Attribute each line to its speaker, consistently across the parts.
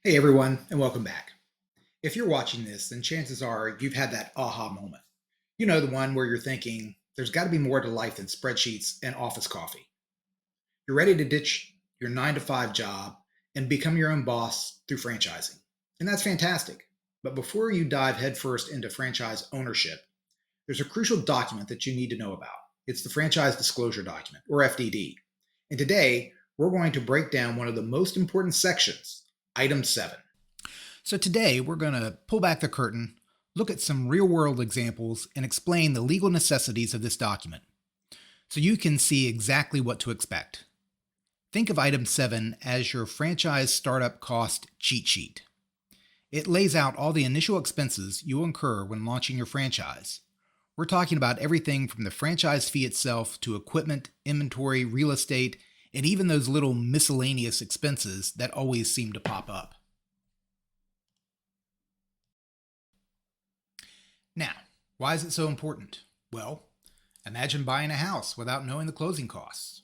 Speaker 1: Hey everyone, and welcome back. If you're watching this, then chances are you've had that aha moment. You know, the one where you're thinking, there's got to be more to life than spreadsheets and office coffee. You're ready to ditch your 9 to 5 job and become your own boss through franchising. And that's fantastic. But before you dive headfirst into franchise ownership, there's a crucial document that you need to know about. It's the Franchise Disclosure Document, or FDD. And today, we're going to break down one of the most important sections, Item 7. So today we're going to pull back the curtain, look at some real-world examples, and explain the legal necessities of this document so you can see exactly what to expect. Think of Item 7 as your franchise startup cost cheat sheet. It lays out all the initial expenses you'll incur when launching your franchise. We're talking about everything from the franchise fee itself to equipment, inventory, real estate, and even those little miscellaneous expenses that always seem to pop up. Now, why is it so important? Well, imagine buying a house without knowing the closing costs,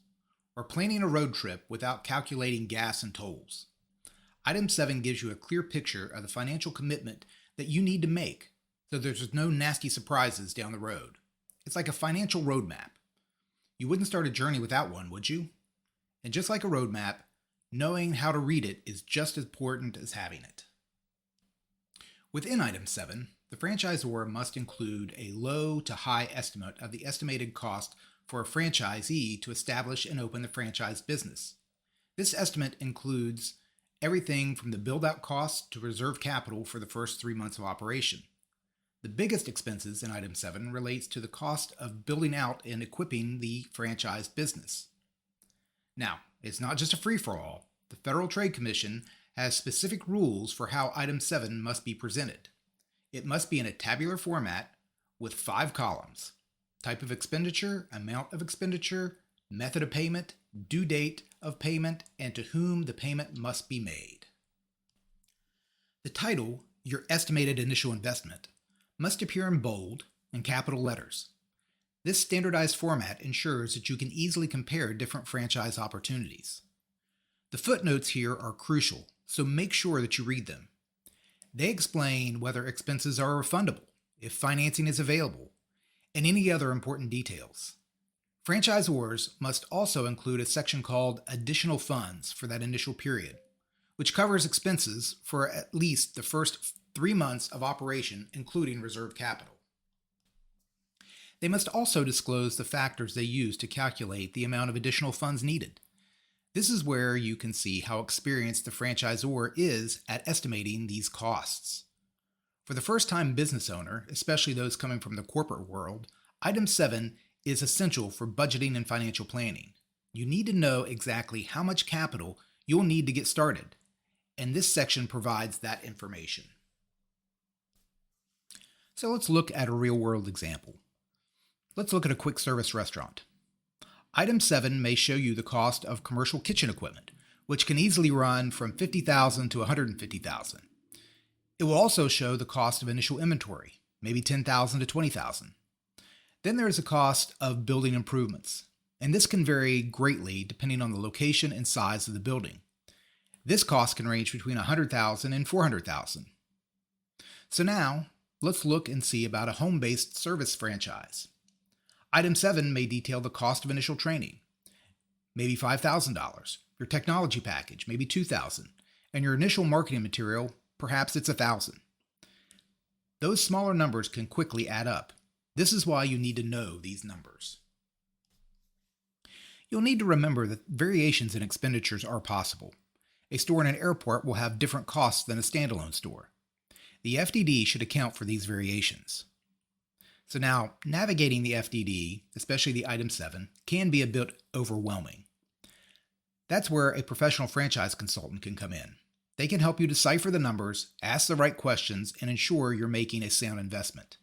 Speaker 1: or planning a road trip without calculating gas and tolls. Item 7 gives you a clear picture of the financial commitment that you need to make so there's no nasty surprises down the road. It's like a financial roadmap. You wouldn't start a journey without one, would you? And just like a roadmap, knowing how to read it is just as important as having it. Within Item 7, the franchisor must include a low to high estimate of the estimated cost for a franchisee to establish and open the franchise business. This estimate includes everything from the build-out costs to reserve capital for the first 3 months of operation. The biggest expenses in Item 7 relates to the cost of building out and equipping the franchise business. Now, it's not just a free-for-all. The Federal Trade Commission has specific rules for how Item 7 must be presented. It must be in a tabular format with 5 columns: type of expenditure, amount of expenditure, method of payment, due date of payment, and to whom the payment must be made. The title, Your Estimated Initial Investment, must appear in bold and capital letters. This standardized format ensures that you can easily compare different franchise opportunities. The footnotes here are crucial, so make sure that you read them. They explain whether expenses are refundable, if financing is available, and any other important details. Franchisors must also include a section called Additional Funds for that initial period, which covers expenses for at least the first 3 months of operation, including reserve capital. They must also disclose the factors they use to calculate the amount of additional funds needed. This is where you can see how experienced the franchisor is at estimating these costs. For the first-time business owner, especially those coming from the corporate world, Item 7 is essential for budgeting and financial planning. You need to know exactly how much capital you'll need to get started, and this section provides that information. So let's look at a real-world example. Let's look at a quick service restaurant. Item 7 may show you the cost of commercial kitchen equipment, which can easily run from $50,000 to $150,000. It will also show the cost of initial inventory, maybe $10,000 to $20,000. Then there is the cost of building improvements, and this can vary greatly depending on the location and size of the building. This cost can range between $100,000 and $400,000. So now, let's look and see about a home-based service franchise. Item 7 may detail the cost of initial training, maybe $5,000, your technology package, maybe $2,000, and your initial marketing material, perhaps it's $1,000. Those smaller numbers can quickly add up. This is why you need to know these numbers. You'll need to remember that variations in expenditures are possible. A store in an airport will have different costs than a standalone store. The FDD should account for these variations. So now, navigating the FDD, especially the Item 7, can be a bit overwhelming. That's where a professional franchise consultant can come in. They can help you decipher the numbers, ask the right questions, and ensure you're making a sound investment.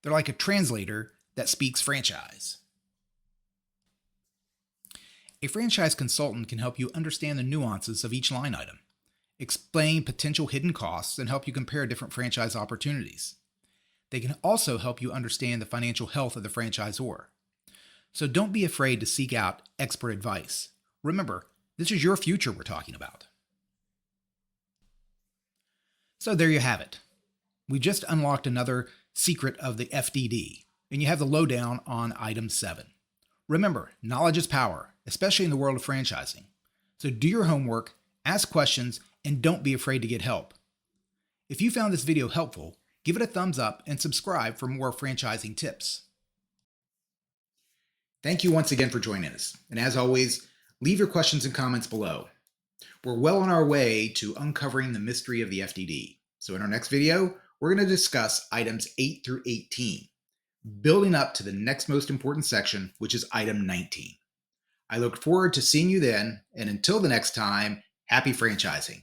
Speaker 1: They're like a translator that speaks franchise. A franchise consultant can help you understand the nuances of each line item, explain potential hidden costs, and help you compare different franchise opportunities. They can also help you understand the financial health of the franchisor. So don't be afraid to seek out expert advice. Remember, this is your future we're talking about. So there you have it. We just unlocked another secret of the FDD, and you have the lowdown on item 7. Remember, knowledge is power, especially in the world of franchising. So do your homework, ask questions, and don't be afraid to get help. If you found this video helpful, give it a thumbs up and subscribe for more franchising tips. Thank you once again for joining us. And as always, leave your questions and comments below. We're well on our way to uncovering the mystery of the FDD. So in our next video, we're going to discuss items 8 through 18, building up to the next most important section, which is item 19. I look forward to seeing you then, and until the next time, happy franchising.